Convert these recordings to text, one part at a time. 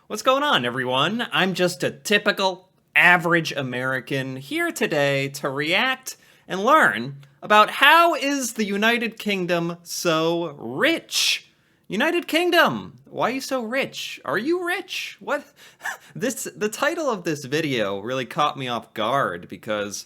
What's going on, everyone? I'm just a typical, average American here today to react and learn about how is the United Kingdom so rich? United Kingdom, why are you so rich? Are you rich? What? The title of this video really caught me off guard because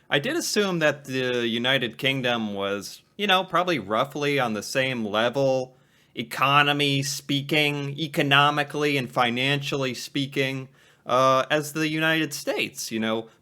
I did assume that the United Kingdom was, probably roughly on the same level, economy speaking, economically and financially speaking, as the United States.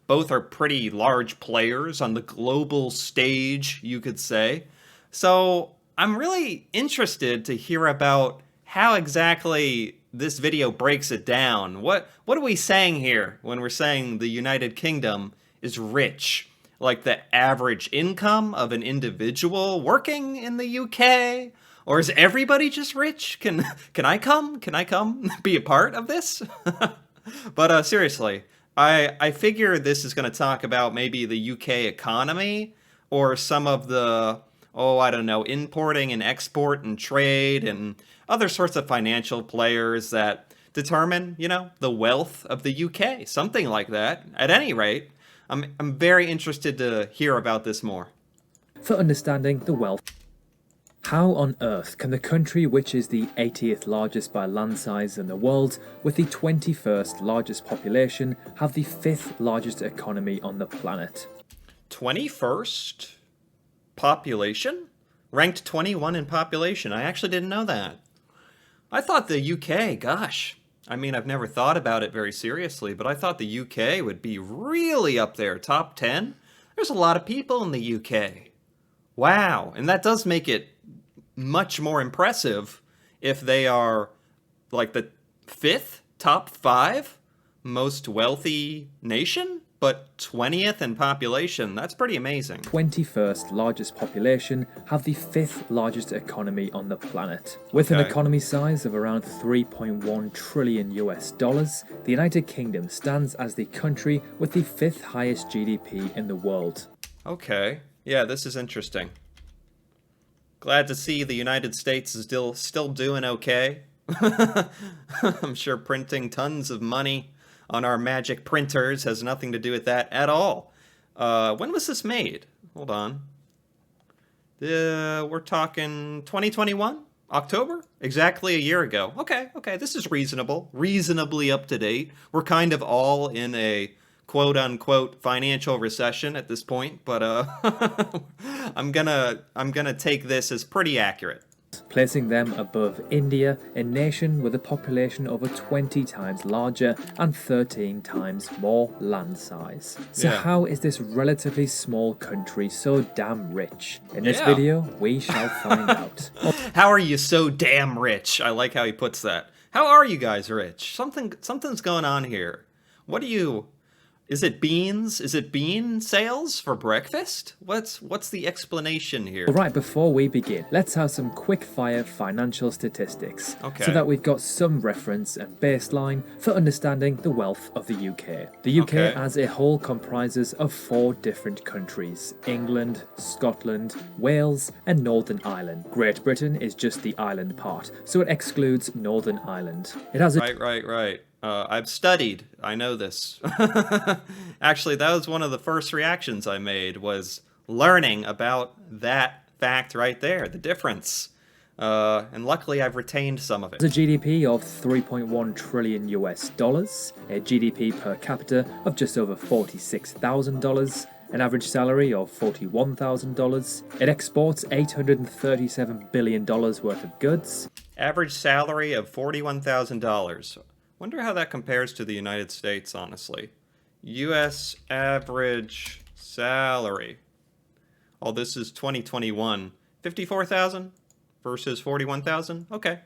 Both are pretty large players on the global stage, you could say. So I'm really interested to hear about how exactly this video breaks it down. What are we saying here when we're saying the United Kingdom is rich? Like the average income of an individual working in the UK? Or is everybody just rich? Can I come? Can I come be a part of this? But seriously, I figure this is going to talk about maybe the UK economy or some of the, I don't know, importing and export and trade and other sorts of financial players that determine, the wealth of the UK. Something like that. At any rate, I'm very interested to hear about this more. For understanding the wealth. How on earth can the country which is the 80th largest by land size in the world, with the 21st largest population, have the 5th largest economy on the planet? 21st population? Ranked 21 in population. I actually didn't know that. I thought the UK, gosh, I've never thought about it very seriously, but I thought the UK would be really up there, top 10. There's a lot of people in the UK. Wow, and that does make it much more impressive if they are like the 5th, top 5 most wealthy nation, but 20th in population. That's pretty amazing. 21st largest population have the 5th largest economy on the planet. With an economy size of around 3.1 trillion US dollars, the United Kingdom stands as the country with the 5th highest GDP in the world. Okay, yeah, this is interesting. Glad to see the United States is still doing okay. I'm sure printing tons of money on our magic printers has nothing to do with that at all. When was this made? Hold on. We're talking 2021? October? Exactly a year ago. Okay, this is reasonable. Reasonably up to date. We're kind of all in a quote-unquote financial recession at this point, but I'm gonna take this as pretty accurate. Placing them above India, a nation with a population over 20 times larger and 13 times more land size. So how is this relatively small country so damn rich? In this video, we shall find out. How are you so damn rich? I like how he puts that. How are you guys rich? Something's going on here. What do you... Is it beans? Is it bean sales for breakfast? What's the explanation here? Right, before we begin, let's have some quick-fire financial statistics, so that we've got some reference and baseline for understanding the wealth of the UK. The UK as a whole comprises of 4 different countries: England, Scotland, Wales, and Northern Ireland. Great Britain is just the island part, so it excludes Northern Ireland. It has a... Right. I've studied. I know this. Actually, that was one of the first reactions I made, was learning about that fact right there, the difference. And luckily I've retained some of it. A GDP of 3.1 trillion US dollars, a GDP per capita of just over $46,000, an average salary of $41,000. It exports $837 billion worth of goods. Average salary of $41,000. Wonder how that compares to the United States, honestly. U.S. average salary. Oh, this is 2021. 54,000 versus 41,000? Okay.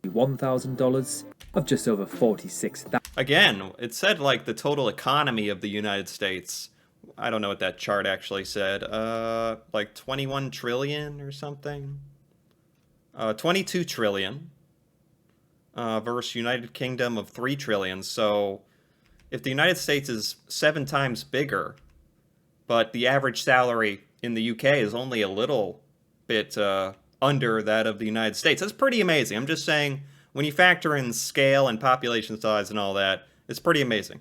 $1,000 of just over 46,000. Again, it said like the total economy of the United States. I don't know what that chart actually said. Like 21 trillion or something. 22 trillion. Versus United Kingdom of 3 trillion. So if the United States is 7 times bigger, but the average salary in the UK is only a little bit under that of the United States, that's pretty amazing. I'm just saying when you factor in scale and population size and all that, it's pretty amazing.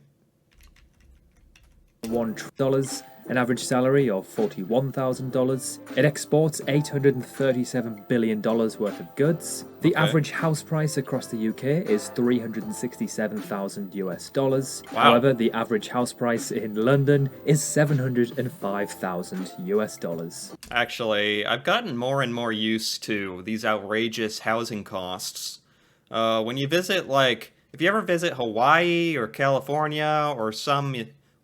$1 an average salary of $41,000. It exports $837 billion worth of goods. The average house price across the UK is $367,000 US. Wow. However, the average house price in London is $705,000 US. Actually, I've gotten more and more used to these outrageous housing costs. When you visit, like, if you ever visit Hawaii or California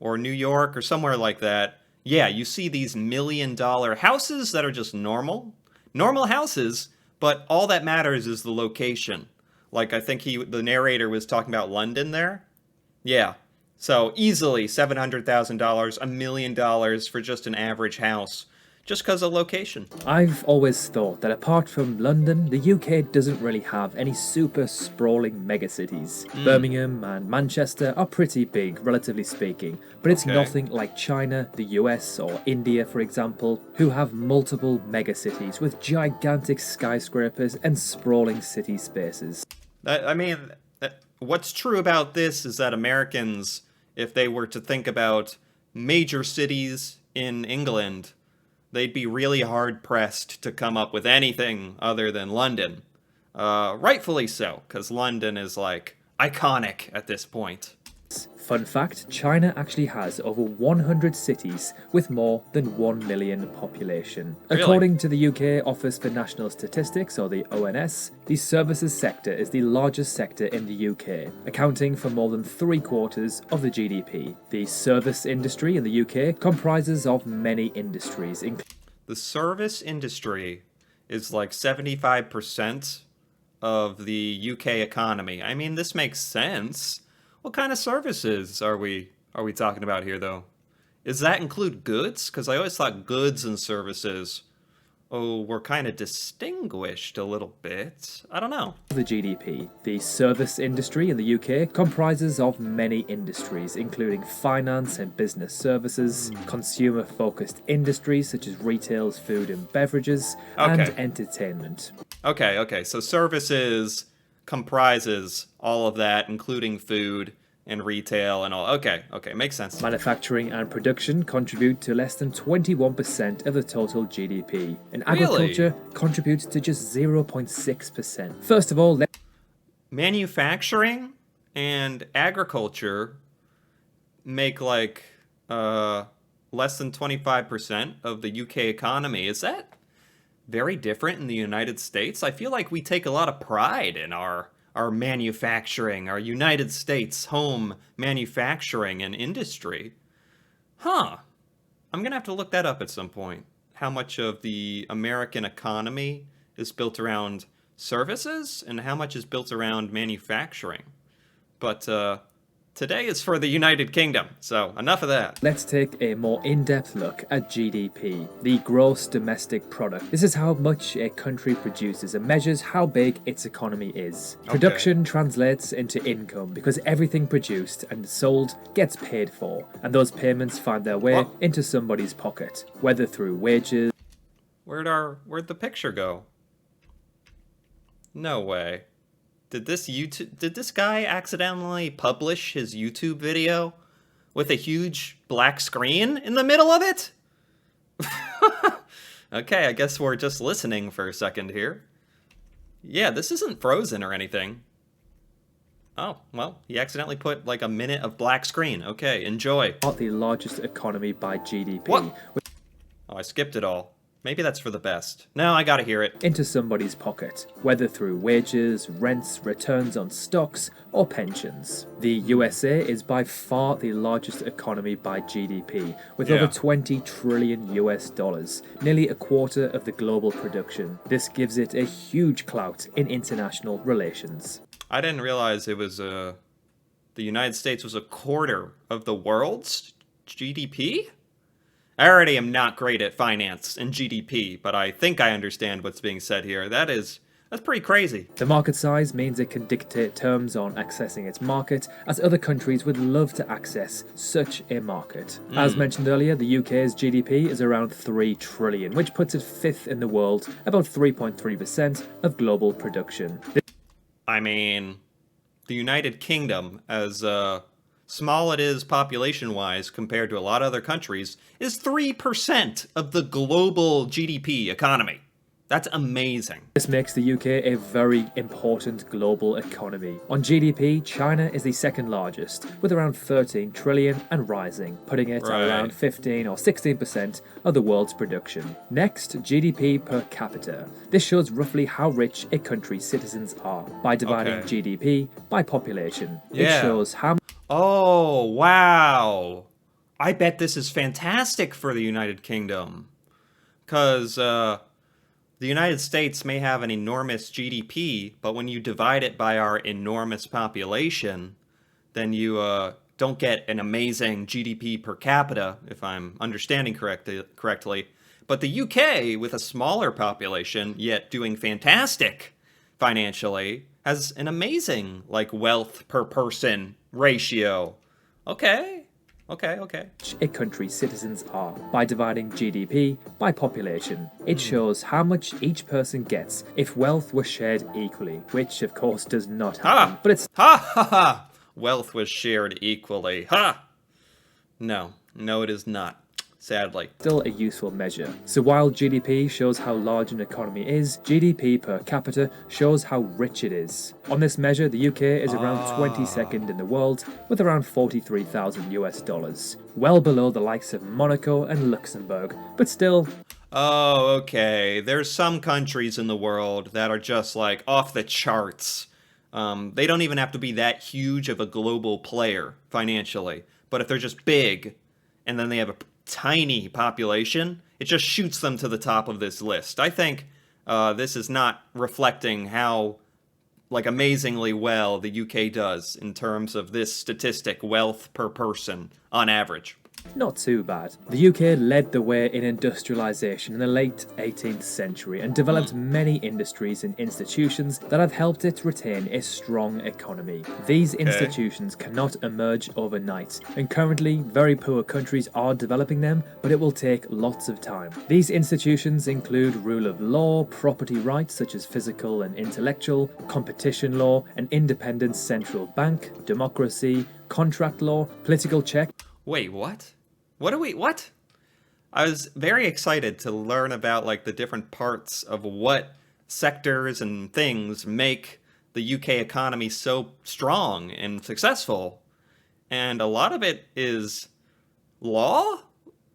or New York or somewhere like that, yeah, you see these $1 million houses that are just normal houses, but all that matters is the location. Like, I think the narrator was talking about London there. Yeah, so easily $700,000, $1 million for just an average house. Just because of location. I've always thought that apart from London, the UK doesn't really have any super sprawling megacities. Birmingham and Manchester are pretty big, relatively speaking, but it's nothing like China, the US, or India, for example, who have multiple megacities with gigantic skyscrapers and sprawling city spaces. What's true about this is that Americans, if they were to think about major cities in England, they'd be really hard-pressed to come up with anything other than London. Rightfully so, because London is, like, iconic at this point. Fun fact, China actually has over 100 cities with more than 1 million population. Really? According to the UK Office for National Statistics, or the ONS, the services sector is the largest sector in the UK, accounting for more than 3/4 of the GDP. The service industry in the UK comprises of many industries. The service industry is like 75% of the UK economy. I mean, this makes sense. What kind of services are we talking about here, though? Does that include goods? Because I always thought goods and services, were kind of distinguished a little bit. I don't know. The GDP. The service industry in the UK comprises of many industries, including finance and business services, consumer-focused industries such as retail, food and beverages, and entertainment. Okay, so services comprises all of that, including food and retail and all. Okay, makes sense. Manufacturing and production contribute to less than 21% of the total GDP, and agriculture contributes to just 0.6%. First of all, manufacturing and agriculture make like less than 25% of the UK economy. Is that very different in the United States? I feel like we take a lot of pride in our manufacturing, our United States home manufacturing and industry. Huh. I'm going to have to look that up at some point. How much of the American economy is built around services and how much is built around manufacturing. But today is for the United Kingdom, so enough of that. Let's take a more in-depth look at GDP, the gross domestic product. This is how much a country produces and measures how big its economy is. Production translates into income because everything produced and sold gets paid for, and those payments find their way into somebody's pocket, whether through wages. Where'd the picture go? No way. Did this guy accidentally publish his YouTube video with a huge black screen in the middle of it? Okay, I guess we're just listening for a second here. Yeah, this isn't frozen or anything. Oh, well, he accidentally put like a minute of black screen. Okay, enjoy. Not the largest economy by GDP. What? Oh, I skipped it all. Maybe that's for the best. No, I gotta hear it. Into somebody's pocket, whether through wages, rents, returns on stocks, or pensions. The USA is by far the largest economy by GDP, with over 20 trillion US dollars, nearly a quarter of the global production. This gives it a huge clout in international relations. I didn't realize it was the United States was a quarter of the world's GDP? I already am not great at finance and GDP, but I think I understand what's being said here. That's pretty crazy. The market size means it can dictate terms on accessing its market, as other countries would love to access such a market. As mentioned earlier, the UK's GDP is around 3 trillion, which puts it 5th in the world, about 3.3% of global production. I mean, the United Kingdom, as small it is population-wise compared to a lot of other countries, is 3% of the global GDP economy. That's amazing. This makes the UK a very important global economy. On GDP, China is the second largest, with around 13 trillion and rising, putting it at around 15 or 16% of the world's production. Next, GDP per capita. This shows roughly how rich a country's citizens are by dividing GDP by population. It shows how... Oh, wow. I bet this is fantastic for the United Kingdom. Because, the United States may have an enormous GDP, but when you divide it by our enormous population, then you don't get an amazing GDP per capita, if I'm understanding correctly. But the UK, with a smaller population, yet doing fantastic financially, has an amazing, like, wealth per person ratio. Okay. A country's citizens are by dividing GDP by population. It shows how much each person gets if wealth was shared equally, which of course does not happen. But it's wealth was shared equally. Ha! No, it is not. Sadly. Still a useful measure. So while GDP shows how large an economy is, GDP per capita shows how rich it is. On this measure, the UK is around 22nd in the world, with around 43,000 US dollars. Well below the likes of Monaco and Luxembourg, but still... Oh, okay. There's some countries in the world that are just, like, off the charts. They don't even have to be that huge of a global player, financially. But if they're just big, and then they have a tiny population, it just shoots them to the top of this list. I think this is not reflecting how, like, amazingly well the UK does in terms of this statistic, wealth per person, on average. Not too bad. The UK led the way in industrialisation in the late 18th century and developed many industries and institutions that have helped it retain a strong economy. These institutions cannot emerge overnight, and currently very poor countries are developing them, but it will take lots of time. These institutions include rule of law, property rights such as physical and intellectual, competition law, an independent central bank, democracy, contract law, political check. Wait, what? What? I was very excited to learn about, like, the different parts of what sectors and things make the UK economy so strong and successful. And a lot of it is law?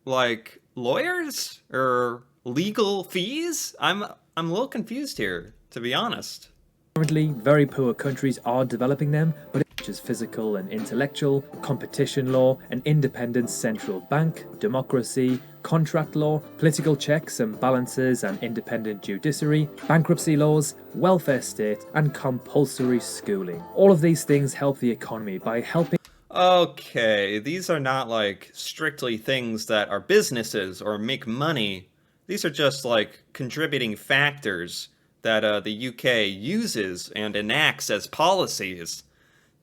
Like, lawyers? Or legal fees? I'm a little confused here, to be honest. Currently, very poor countries are developing them, but such as physical and intellectual, competition law, an independent central bank, democracy, contract law, political checks and balances and independent judiciary, bankruptcy laws, welfare state, and compulsory schooling. All of these things help the economy by helping... Okay, these are not, like, strictly things that are businesses or make money. These are just, like, contributing factors that the UK uses and enacts as policies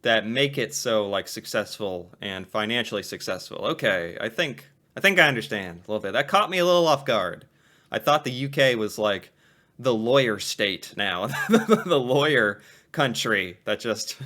that make it so, like, successful and financially successful. Okay, I think I understand a little bit. That caught me a little off guard. I thought the UK was, like, the lawyer state now. The lawyer country that just...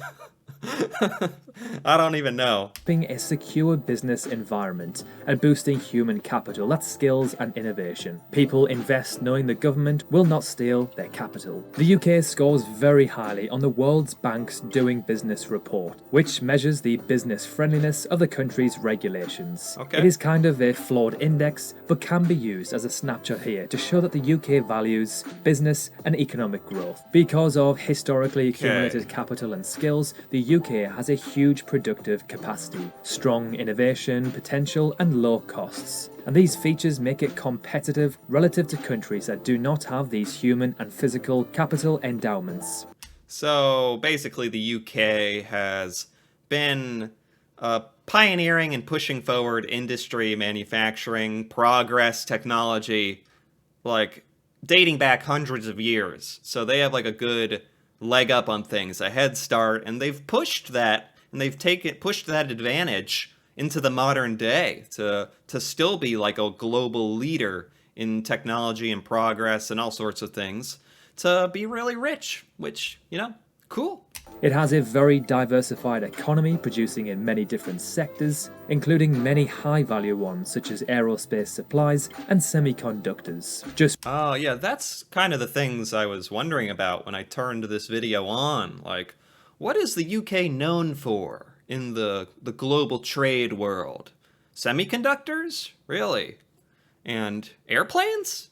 I don't even know. Being a secure business environment and boosting human capital, that's skills and innovation. People invest knowing the government will not steal their capital. The UK scores very highly on the World Bank's Doing Business report, which measures the business friendliness of the country's regulations. It is kind of a flawed index, but can be used as a snapshot here to show that the UK values business and economic growth. Because of historically accumulated capital and skills, the UK has a huge productive capacity, strong innovation potential, and low costs. And these features make it competitive relative to countries that do not have these human and physical capital endowments. So basically the UK has been pioneering and pushing forward industry, manufacturing, progress, technology, like, dating back hundreds of years. So they have, like, a good leg up on things, a head start, and they've pushed that, and they've pushed that advantage into the modern day to still be, like, a global leader in technology and progress and all sorts of things, to be really rich, which, you know, Cool. It has a very diversified economy, producing in many different sectors, including many high-value ones such as aerospace supplies and semiconductors. Oh, yeah, that's kind of the things I was wondering about when I turned this video on. Like, what is the UK known for in the global trade world? Semiconductors? Really? And airplanes?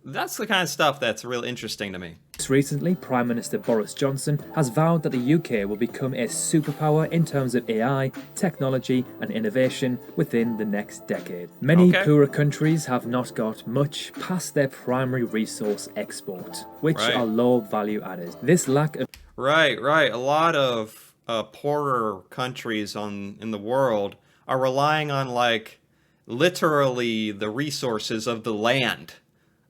That's the kind of stuff that's real interesting to me. Recently, Prime Minister Boris Johnson has vowed that the UK will become a superpower in terms of AI, technology and innovation within the next decade. Many poorer countries have not got much past their primary resource export, which are low value added. This lack of... Right. A lot of poorer countries in the world are relying on, like, literally the resources of the land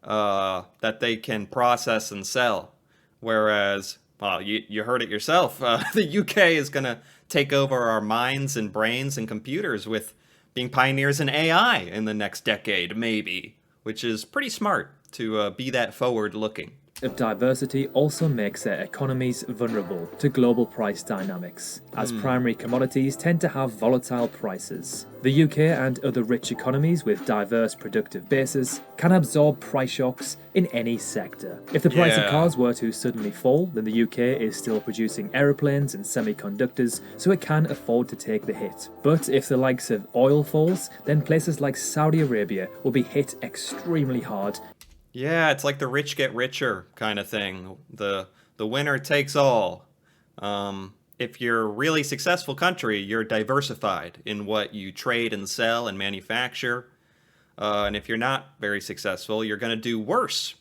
that they can process and sell. Whereas, well, you heard it yourself, the UK is going to take over our minds and brains and computers with being pioneers in AI in the next decade, maybe, which is pretty smart to be that forward-looking. Of diversity also makes their economies vulnerable to global price dynamics, as primary commodities tend to have volatile prices. The UK and other rich economies with diverse productive bases can absorb price shocks in any sector. If the price of cars were to suddenly fall, then the UK is still producing aeroplanes and semiconductors, so it can afford to take the hit. But if the likes of oil falls, then places like Saudi Arabia will be hit extremely hard. Yeah, it's like the rich get richer kind of thing. The winner takes all. If you're a really successful country, you're diversified in what you trade and sell and manufacture. And if you're not very successful, you're going to do worse.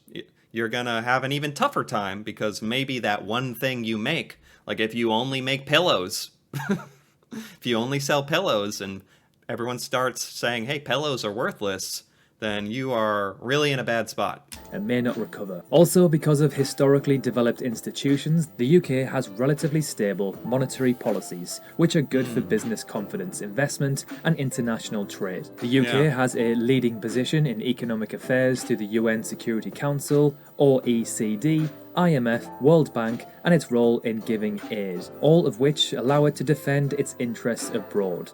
You're going to have an even tougher time because maybe that one thing you make, like if you only make pillows, if you only sell pillows and everyone starts saying, hey, pillows are worthless, then you are really in a bad spot. And may not recover. Also, because of historically developed institutions, the UK has relatively stable monetary policies, which are good for business confidence, investment, and international trade. The UK has a leading position in economic affairs to the UN Security Council, OECD, IMF, World Bank, and its role in giving aid, all of which allow it to defend its interests abroad.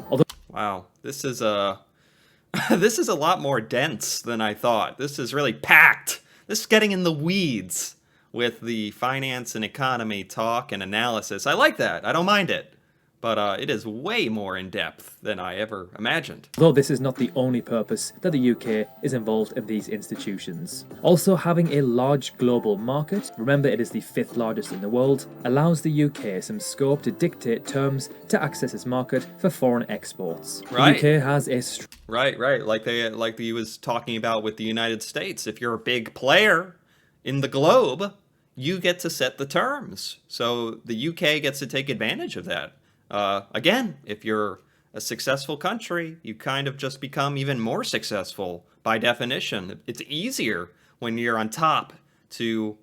Wow, this is a lot more dense than I thought. This is really packed. This is getting in the weeds with the finance and economy talk and analysis. I like that. I don't mind it. But it is way more in-depth than I ever imagined. Though this is not the only purpose that the UK is involved in these institutions. Also, having a large global market, remember it is the 5th largest in the world, allows the UK some scope to dictate terms to access its market for foreign exports. Right. The UK has a... Right. Like he was talking about with the United States. If you're a big player in the globe, you get to set the terms. So the UK gets to take advantage of that. Again, if you're a successful country, you kind of just become even more successful by definition. It's easier when you're on top to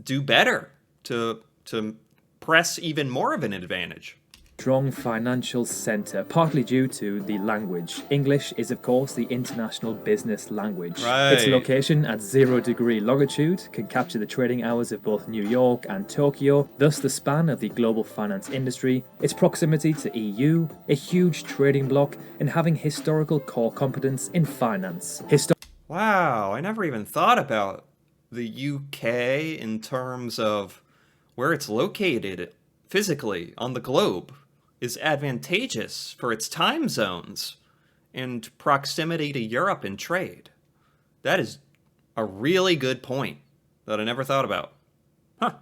do better, to press even more of an advantage. Strong financial centre, partly due to the language. English is, of course, the international business language. Right. Its location at 0-degree longitude can capture the trading hours of both New York and Tokyo, thus the span of the global finance industry, its proximity to EU, a huge trading bloc, and having historical core competence in finance. Wow, I never even thought about the UK in terms of where it's located physically on the globe is advantageous for its time zones and proximity to Europe in trade. That is a really good point that I never thought about. Huh.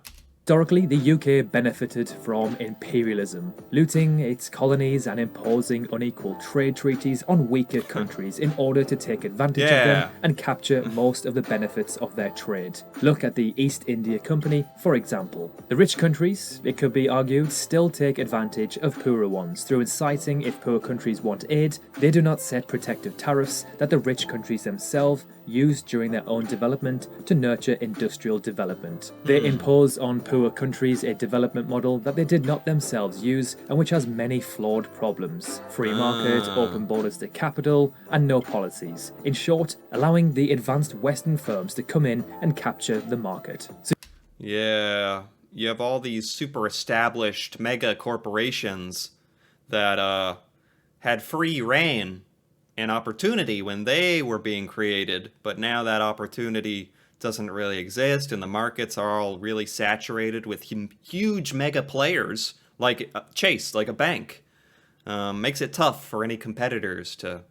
Historically, the UK benefited from imperialism, looting its colonies and imposing unequal trade treaties on weaker countries in order to take advantage of them and capture most of the benefits of their trade. Look at the East India Company, for example. The rich countries, it could be argued, still take advantage of poorer ones through inciting if poor countries want aid. They do not set protective tariffs that the rich countries themselves use during their own development to nurture industrial development. They impose on poor countries a development model that they did not themselves use and which has many flawed problems. Free market, open borders to capital, and no policies. In short, allowing the advanced Western firms to come in and capture the market. Yeah, you have all these super established mega corporations that had free reign and opportunity when they were being created, but now that opportunity doesn't really exist, and the markets are all really saturated with huge mega players like Chase, like a bank. Makes it tough for any competitors to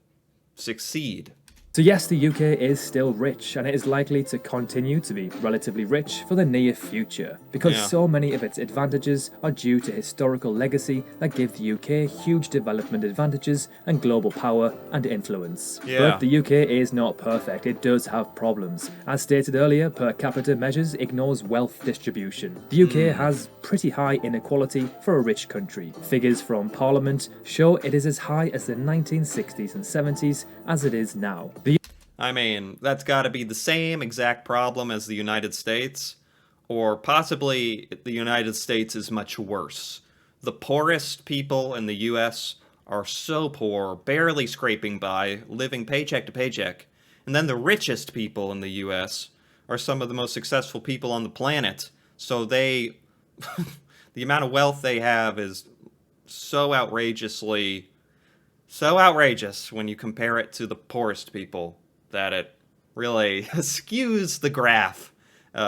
succeed. So yes, the UK is still rich, and it is likely to continue to be relatively rich for the near future, because so many of its advantages are due to historical legacy that give the UK huge development advantages and global power and influence. But the UK is not perfect, it does have problems. As stated earlier, per capita measures ignores wealth distribution. The UK has pretty high inequality for a rich country. Figures from Parliament show it is as high as the 1960s and 70s as it is now. I mean, that's got to be the same exact problem as the United States, or possibly the United States is much worse. The poorest people in the US are so poor, barely scraping by, living paycheck to paycheck. And then the richest people in the US are some of the most successful people on the planet. So they, the amount of wealth they have is so outrageous when you compare it to the poorest people that it really skews the graph,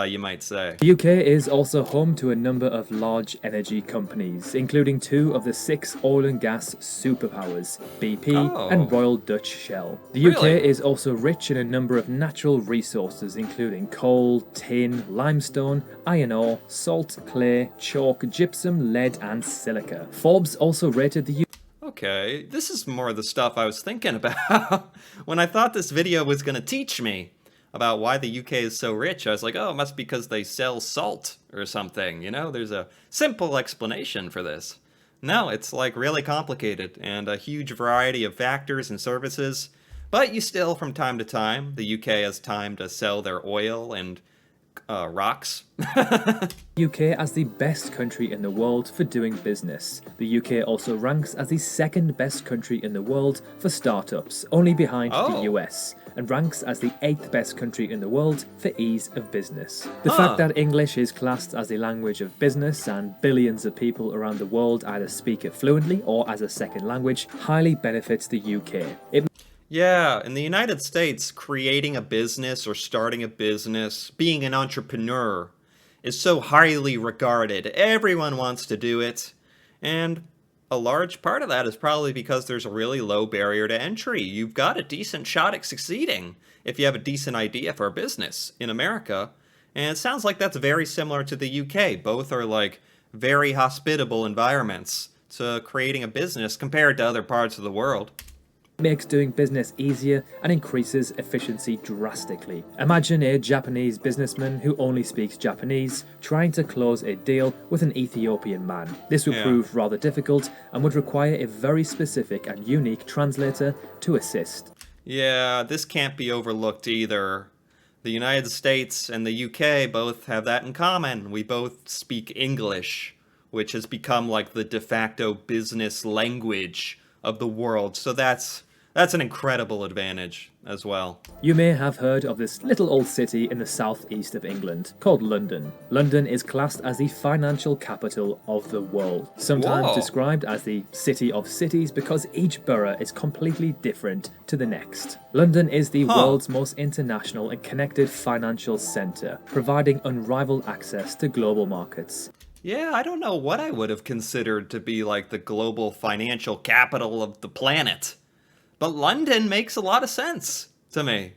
you might say. The UK is also home to a number of large energy companies, including 2 of the 6 oil and gas superpowers, BP and Royal Dutch Shell. The UK is also rich in a number of natural resources, including coal, tin, limestone, iron ore, salt, clay, chalk, gypsum, lead and silica. Forbes also rated the UK. Okay, this is more of the stuff I was thinking about. When I thought this video was going to teach me about why the UK is so rich, I was like, oh, it must be because they sell salt or something, you know? There's a simple explanation for this. No, it's like really complicated and a huge variety of factors and services, but you still, from time to time, the UK has time to sell their oil and rocks. UK as the best country in the world for doing business. The UK also ranks as the 2nd best country in the world for startups, only behind the US, and ranks as the 8th best country in the world for ease of business. The fact that English is classed as the language of business and billions of people around the world either speak it fluently or as a second language highly benefits the UK. Yeah, in the United States, creating a business or starting a business, being an entrepreneur, is so highly regarded. Everyone wants to do it. And a large part of that is probably because there's a really low barrier to entry. You've got a decent shot at succeeding if you have a decent idea for a business in America. And it sounds like that's very similar to the UK. Both are like very hospitable environments to creating a business compared to other parts of the world. Makes doing business easier and increases efficiency drastically. Imagine a Japanese businessman who only speaks Japanese trying to close a deal with an Ethiopian man. This would prove rather difficult and would require a very specific and unique translator to assist. Yeah, this can't be overlooked either. The United States and the UK both have that in common. We both speak English, which has become like the de facto business language of the world. So that's an incredible advantage as well. You may have heard of this little old city in the southeast of England called London. London is classed as the financial capital of the world, sometimes described as the city of cities because each borough is completely different to the next. London is the world's most international and connected financial centre, providing unrivaled access to global markets. Yeah, I don't know what I would have considered to be like the global financial capital of the planet. But London makes a lot of sense to me.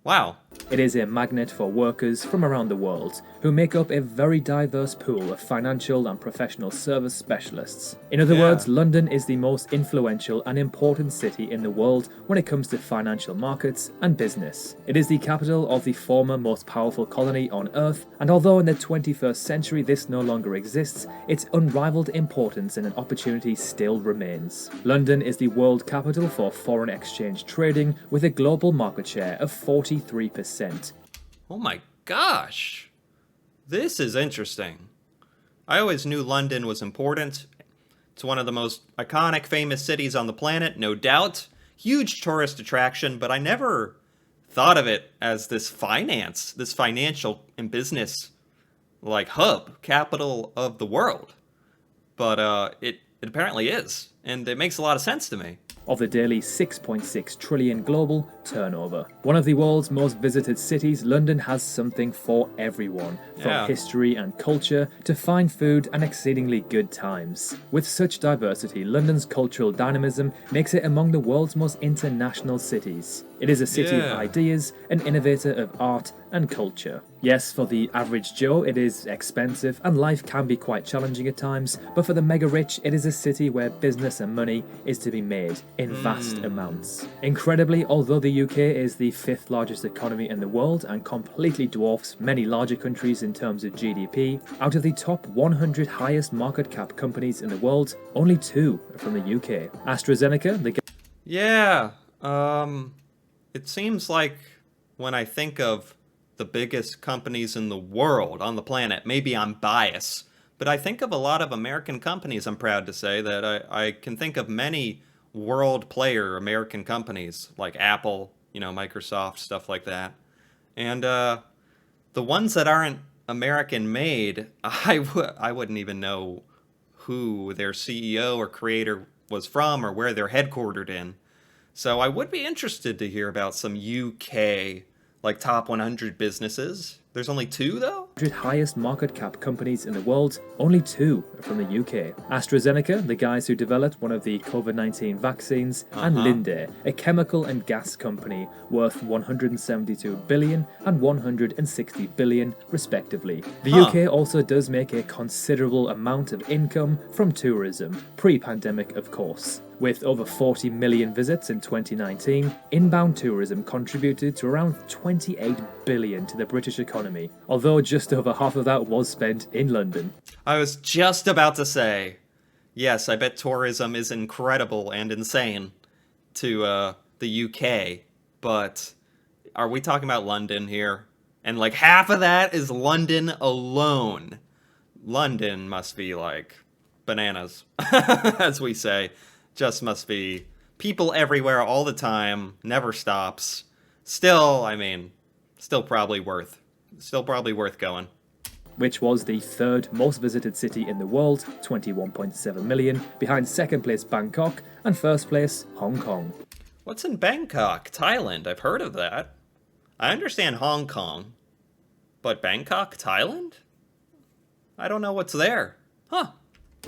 Wow. It is a magnet for workers from around the world who make up a very diverse pool of financial and professional service specialists. In other words, London is the most influential and important city in the world when it comes to financial markets and business. It is the capital of the former most powerful colony on Earth, and although in the 21st century this no longer exists, its unrivaled importance and an opportunity still remains. London is the world capital for foreign exchange trading with a global market share of 43%. Oh my gosh. This is interesting. I always knew London was important. It's one of the most iconic, famous cities on the planet, no doubt. Huge tourist attraction, but I never thought of it as this financial and business like hub, capital of the world. But it apparently is, and it makes a lot of sense to me. Of the daily 6.6 trillion global turnover. One of the world's most visited cities, London has something for everyone, from history and culture to fine food and exceedingly good times. With such diversity, London's cultural dynamism makes it among the world's most international cities. It is a city of ideas, an innovator of art and culture. Yes, for the average Joe, it is expensive and life can be quite challenging at times, but for the mega rich, it is a city where business and money is to be made in vast amounts. Incredibly, although the UK is the 5th largest economy in the world and completely dwarfs many larger countries in terms of GDP, out of the top 100 highest market cap companies in the world, only 2 are from the UK. AstraZeneca, the... It seems like when I think of the biggest companies in the world, on the planet, maybe I'm biased, but I think of a lot of American companies, I'm proud to say, that I can think of many world player American companies, like Apple, Microsoft, stuff like that. And the ones that aren't American made, I wouldn't even know who their CEO or creator was from or where they're headquartered in. So I would be interested to hear about some UK, like top 100 businesses. There's only 2 though? 100 highest market cap companies in the world, only 2 are from the UK. AstraZeneca, the guys who developed one of the COVID-19 vaccines, and Linde, a chemical and gas company worth 172 billion and 160 billion respectively. The UK also does make a considerable amount of income from tourism, pre-pandemic of course. With over 40 million visits in 2019, inbound tourism contributed to around 28 billion to the British economy, although just over half of that was spent in London. I was just about to say, yes, I bet tourism is incredible and insane to the UK, but are we talking about London here? And like half of that is London alone. London must be like bananas, as we say. Just must be people everywhere all the time, never stops. Still probably worth going. Which was the 3rd most visited city in the world, 21.7 million, behind 2nd place Bangkok and 1st place Hong Kong. What's in Bangkok? Thailand, I've heard of that. I understand Hong Kong, but Bangkok, Thailand? I don't know what's there. Huh.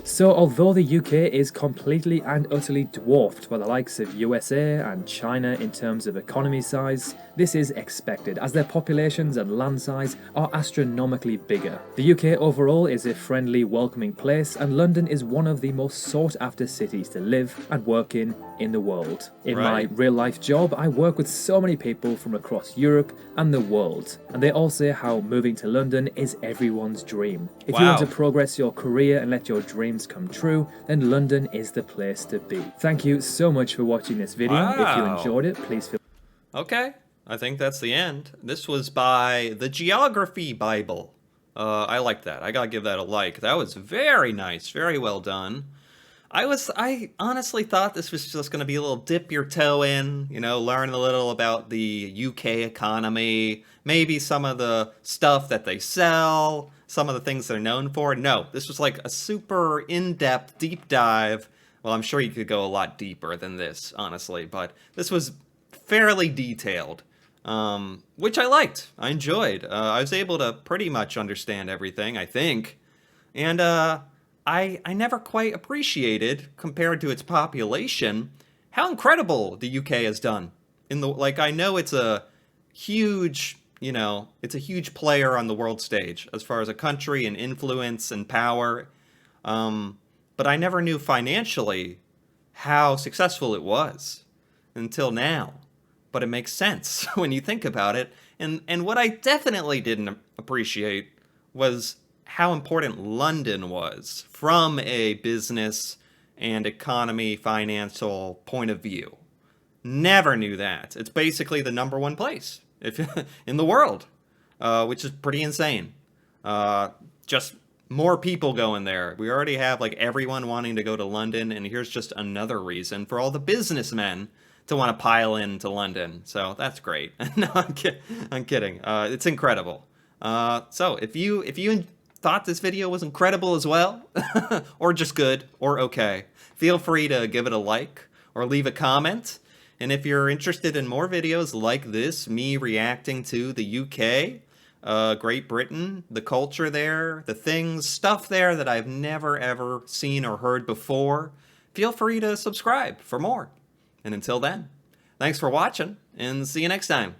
So although the UK is completely and utterly dwarfed by the likes of USA and China in terms of economy size, this is expected as their populations and land size are astronomically bigger. The UK overall is a friendly, welcoming place, and London is one of the most sought after cities to live and work in the world. In my real life job, I work with so many people from across Europe and the world, and they all say how moving to London is everyone's dream. If you want to progress your career and let your dreams come true, then London is the place to be. Thank you so much for watching this video. If you enjoyed it, please feel... Okay, I think that's the end. This was by the Geography Bible. I like that. I gotta give that a like. That was very nice. Very well done. I honestly thought this was just going to be a little dip your toe in, learn a little about the UK economy, maybe some of the stuff that they sell, some of the things they're known for. No, this was like a super in-depth, deep dive. Well, I'm sure you could go a lot deeper than this, honestly, but this was fairly detailed, which I liked. I enjoyed. I was able to pretty much understand everything, I think. And, I never quite appreciated, compared to its population, how incredible the UK has done. I know it's a huge, it's a huge player on the world stage as far as a country and influence and power. But I never knew financially how successful it was until now. But it makes sense when you think about it. And what I definitely didn't appreciate was how important London was from a business and economy, financial point of view. Never knew that. It's basically the #1 place in the world, which is pretty insane. Just more people going there. We already have like everyone wanting to go to London, and here's just another reason for all the businessmen to want to pile into London. So that's great. No, I'm kidding. It's incredible. So if you thought this video was incredible as well, or just good, or okay, feel free to give it a like or leave a comment. And if you're interested in more videos like this, me reacting to the UK, Great Britain, the culture there, the things, stuff there that I've never ever seen or heard before, feel free to subscribe for more. And until then, thanks for watching, and see you next time.